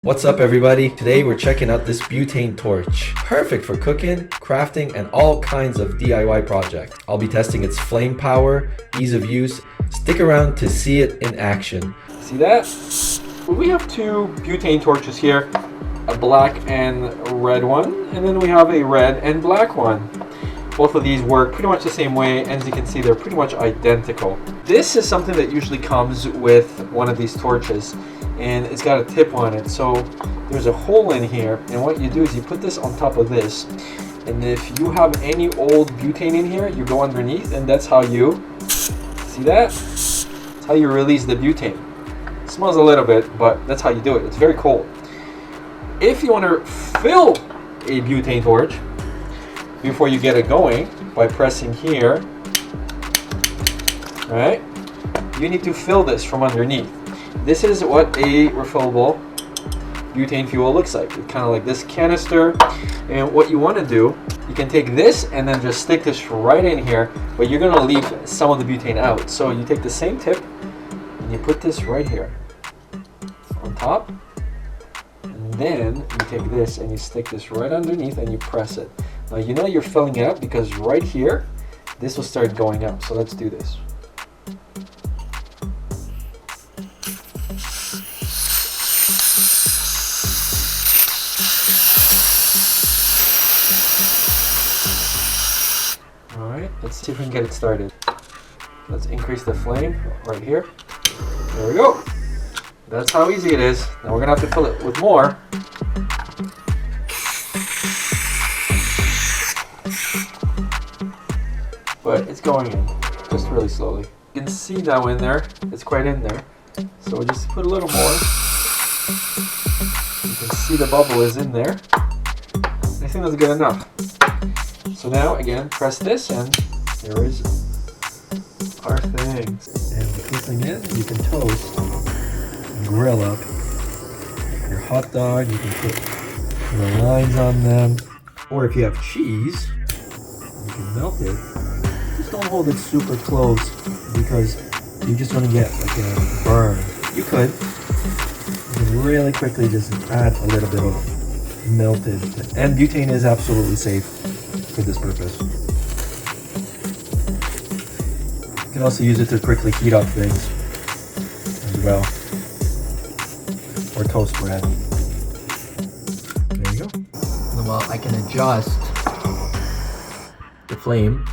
What's up everybody? Today we're checking out this butane torch. Perfect for cooking, crafting, and all kinds of DIY projects. I'll be testing its flame power, ease of use. Stick around to see it in action. See that? We have two butane torches here, a black and red one, and then we have a red and black one. Both of these work pretty much the same way, and as you can see, they're pretty much identical. This is something that usually comes with one of these torches, and it's got a tip on it. So there's a hole in here, and what you do is you put this on top of this, and if you have any old butane in here, you go underneath, and that's how you, see that? That's how you release the butane. It smells a little bit, but that's how you do it. It's very cold. If you want to fill a butane torch before you get it going by pressing here, right? You need to fill this from underneath. This is what a refillable butane fuel looks like. It's kind of like this canister, and what you want to do, you can take this and then just stick this right in here, but you're going to leave some of the butane out. So you take the same tip and you put this right here on top, and then you take this and you stick this right underneath and you press it. Now you know you're filling it up because right here this will start going up. So let's do this. Alright, let's see if we can get it started. Let's increase the flame right here. There we go. That's how easy it is. Now we're gonna have to fill it with more. But it's going in, just really slowly. You can see now in there, it's quite in there. So we'll just put a little more. You can see the bubble is in there. I think that's good enough. So now, again, press this and there is our thing. And the cool thing is, you can toast and grill up your hot dog. You can put the lines on them. Or if you have cheese, you can melt it. Just don't hold it super close because you're just going to get like a burn. You can really quickly just add a little bit of melted. And butane is absolutely safe for this purpose. You can also use it to quickly heat up things as well. Or toast bread. There you go. Well, I can adjust the flame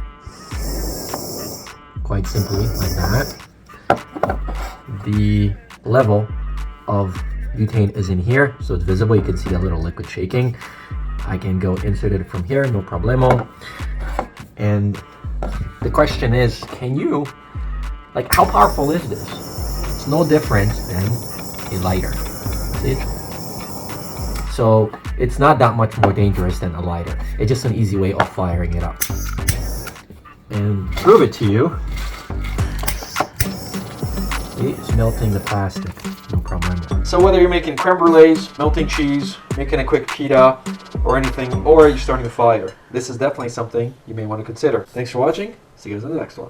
quite simply like that. The level of butane is in here, so it's visible. You can see a little liquid shaking. I can go insert it from here, no problemo. And the question is, can you, like, how powerful is this? It's no different than a lighter. See? So it's not that much more dangerous than a lighter. It's just an easy way of firing it up. And prove it to you. It's melting the plastic, no problem. So whether you're making creme brulees, melting cheese, making a quick pita, or anything, or you're starting a fire, this is definitely something you may want to consider. Thanks for watching. See you guys in the next one.